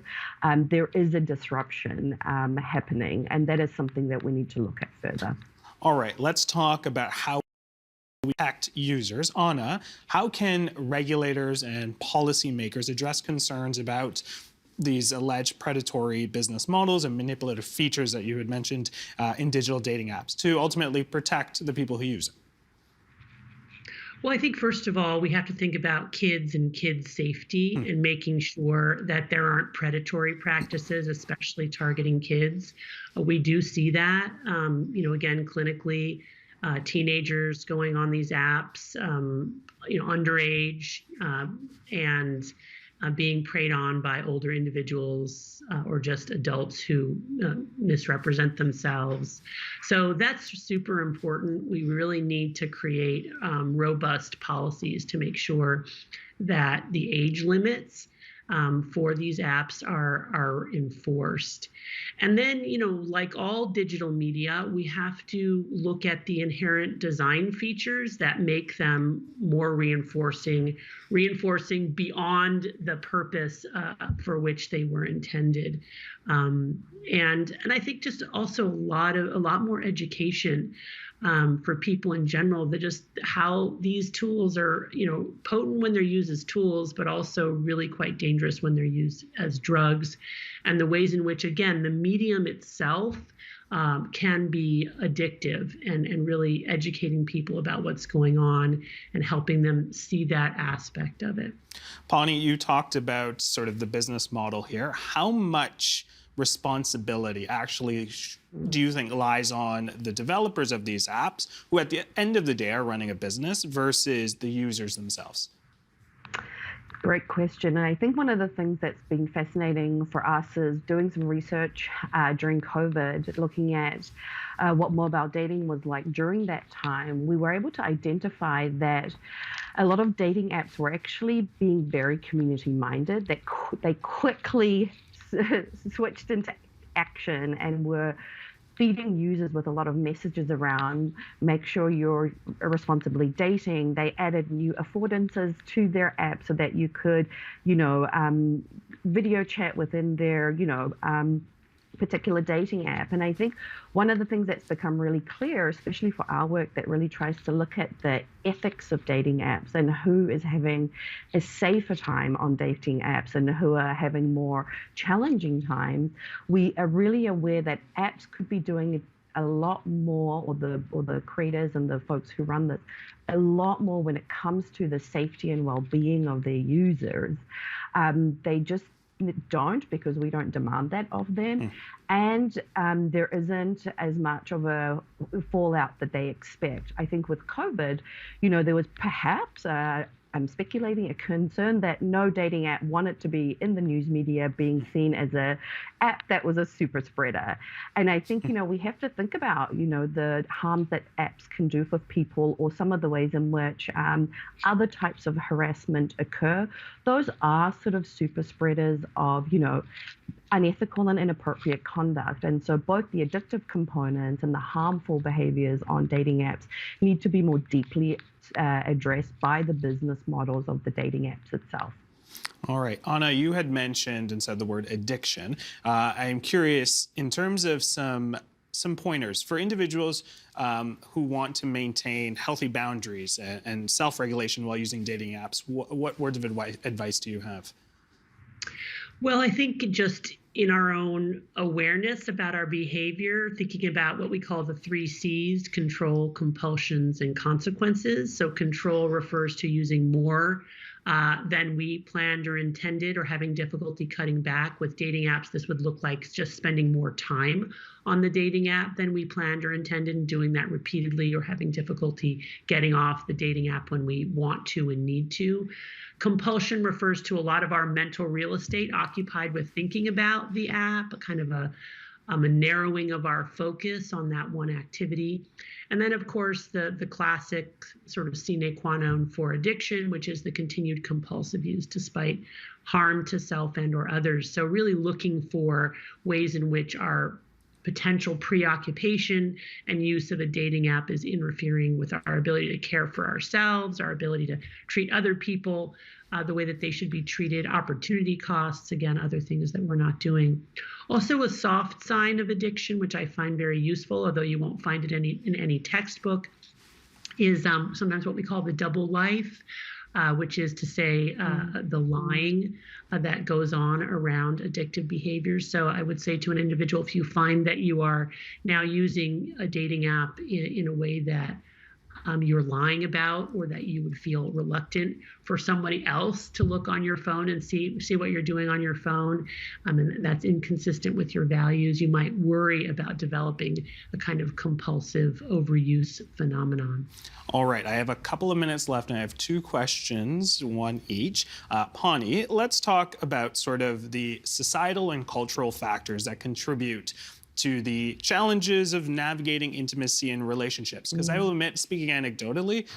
there is a disruption happening. And that is something that we need to look at further. All right, let's talk about how we protect users. Anna, how can regulators and policymakers address concerns about these alleged predatory business models and manipulative features that you had mentioned in digital dating apps to ultimately protect the people who use it? Well, I think first of all, we have to think about kids and kids' safety and making sure that there aren't predatory practices, especially targeting kids. We do see that, again, clinically, teenagers going on these apps, underage, and being preyed on by older individuals or just adults who misrepresent themselves. So that's super important. We really need to create robust policies to make sure that the age limits for these apps are enforced. And then, like all digital media, we have to look at the inherent design features that make them more reinforcing beyond the purpose for which they were intended. And I think just also a lot more education for people in general, that just how these tools are, potent when they're used as tools, but also really quite dangerous when they're used as drugs, and the ways in which, again, the medium itself can be addictive, and really educating people about what's going on and helping them see that aspect of it. Pani, you talked about sort of the business model here. How much responsibility actually do you think lies on the developers of these apps, who at the end of the day are running a business, versus the users themselves? Great question. And I think one of the things that's been fascinating for us is doing some research during COVID, looking at what mobile dating was like during that time. We were able to identify that a lot of dating apps were actually being very community-minded. They quickly switched into action and were feeding users with a lot of messages around make sure you're responsibly dating. They added new affordances to their app so that you could, video chat within their, particular dating app. And I think one of the things that's become really clear, especially for our work that really tries to look at the ethics of dating apps and who is having a safer time on dating apps and who are having more challenging times, we are really aware that apps could be doing a lot more, or the creators and the folks who run this, a lot more when it comes to the safety and well-being of their users. They just don't, because we don't demand that of them. And there isn't as much of a fallout that they expect. I think with COVID, there was perhaps I'm speculating, a concern that no dating app wanted to be in the news media being seen as a app that was a super spreader. And I think, we have to think about, the harms that apps can do for people, or some of the ways in which other types of harassment occur. Those are sort of super spreaders of, unethical and inappropriate conduct. And so both the addictive components and the harmful behaviors on dating apps need to be more deeply addressed by the business models of the dating apps itself. All right. Anna, you had mentioned and said the word addiction. I'm curious, in terms of some pointers for individuals who want to maintain healthy boundaries and self-regulation while using dating apps, what words of advice do you have? Well, I think just in our own awareness about our behavior, thinking about what we call the 3 C's: control, compulsions, and consequences. So control refers to using more than we planned or intended, or having difficulty cutting back. With dating apps, this would look like just spending more time on the dating app than we planned or intended, and doing that repeatedly, or having difficulty getting off the dating app when we want to and need to. Compulsion refers to a lot of our mental real estate occupied with thinking about the app, a kind of a narrowing of our focus on that one activity. And then, of course, the classic sort of sine qua non for addiction, which is the continued compulsive use despite harm to self and or others. So really looking for ways in which our potential preoccupation and use of a dating app is interfering with our ability to care for ourselves, our ability to treat other people the way that they should be treated, opportunity costs, again, other things that we're not doing. Also, a soft sign of addiction, which I find very useful, although you won't find it in any textbook, is sometimes what we call the double life, which is to say the lying that goes on around addictive behaviors. So I would say to an individual, if you find that you are now using a dating app in a way that you're lying about, or that you would feel reluctant for somebody else to look on your phone and see what you're doing on your phone, and that's inconsistent with your values, you might worry about developing a kind of compulsive overuse phenomenon. All right, I have a couple of minutes left, and I have 2 questions, one each. Pawnee, let's talk about sort of the societal and cultural factors that contribute to the challenges of navigating intimacy in relationships. Because I will admit, speaking anecdotally,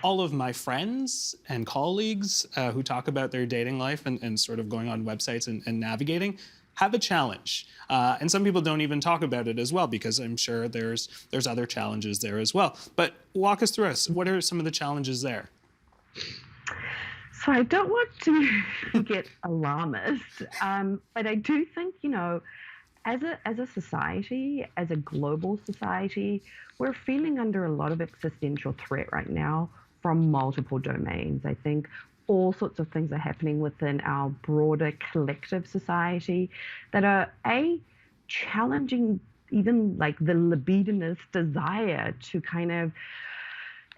all of my friends and colleagues who talk about their dating life and sort of going on websites and navigating have a challenge. And some people don't even talk about it as well, because I'm sure there's other challenges there as well. But walk us through us. What are some of the challenges there? So I don't want to get alarmist, but I do think, as a society, as a global society, we're feeling under a lot of existential threat right now from multiple domains. I think all sorts of things are happening within our broader collective society that are challenging even like the libidinous desire to kind of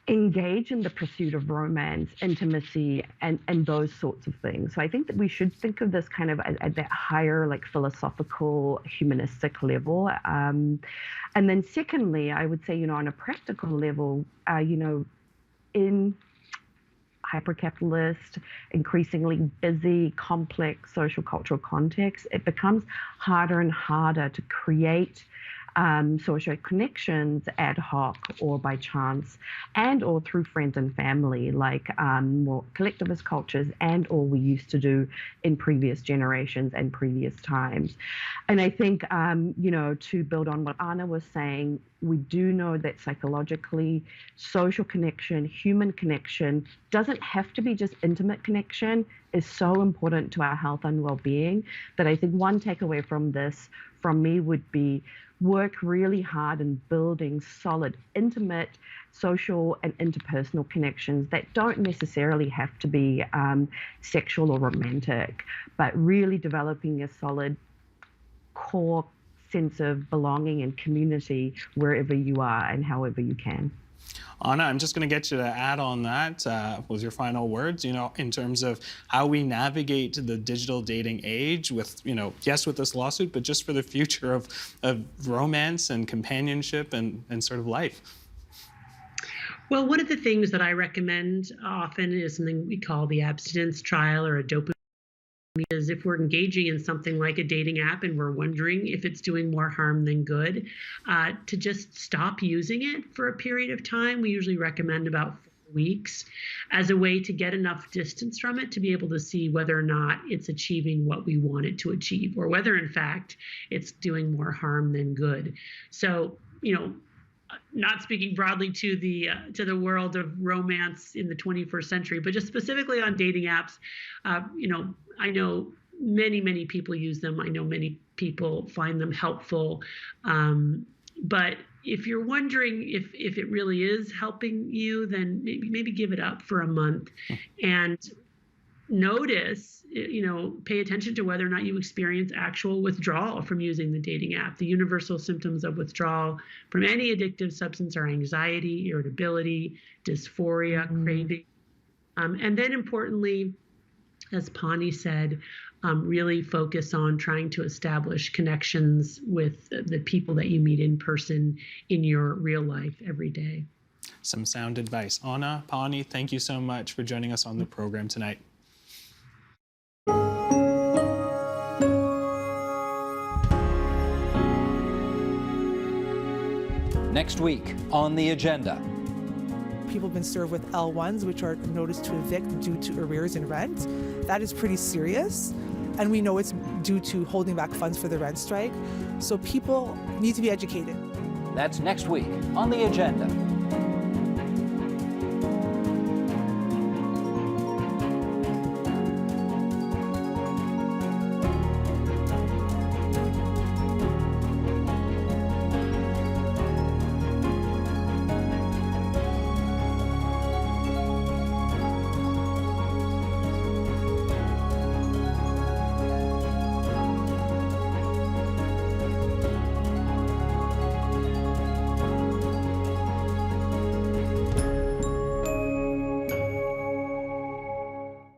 engage in the pursuit of romance, intimacy, and those sorts of things. So I think that we should think of this kind of at that higher, like philosophical, humanistic level. And then secondly, I would say, on a practical level, in hyper-capitalist, increasingly busy, complex social cultural contexts, it becomes harder and harder to create social connections ad hoc or by chance, and or through friends and family, like more collectivist cultures and or we used to do in previous generations and previous times. And I think, to build on what Anna was saying, we do know that psychologically, social connection, human connection, doesn't have to be just intimate connection, is so important to our health and well-being, that I think one takeaway from this, from me, would be work really hard in building solid, intimate, social and interpersonal connections that don't necessarily have to be sexual or romantic, but really developing a solid core sense of belonging and community wherever you are and however you can. Anna, I'm just going to get you to add on that with your final words, in terms of how we navigate the digital dating age with, yes, with this lawsuit, but just for the future of romance and companionship and sort of life. Well, one of the things that I recommend often is something we call the abstinence trial or a dopamine. Is if we're engaging in something like a dating app and we're wondering if it's doing more harm than good, to just stop using it for a period of time. We usually recommend about 4 weeks as a way to get enough distance from it to be able to see whether or not it's achieving what we want it to achieve, or whether in fact it's doing more harm than good. So, not speaking broadly to the world of romance in the 21st century, but just specifically on dating apps, I know many people use them. I know many people find them helpful. But if you're wondering if it really is helping you, then maybe give it up for a month and notice, pay attention to whether or not you experience actual withdrawal from using the dating app. The universal symptoms of withdrawal from any addictive substance are anxiety, irritability, dysphoria, craving. And then importantly, as Pani said, really focus on trying to establish connections with the people that you meet in person in your real life every day. Some sound advice. Anna, Pani, thank you so much for joining us on the program tonight. Next week on the agenda. People have been served with L1s, which are notice to evict due to arrears in rent. That is pretty serious. And we know it's due to holding back funds for the rent strike. So people need to be educated. That's next week on the agenda.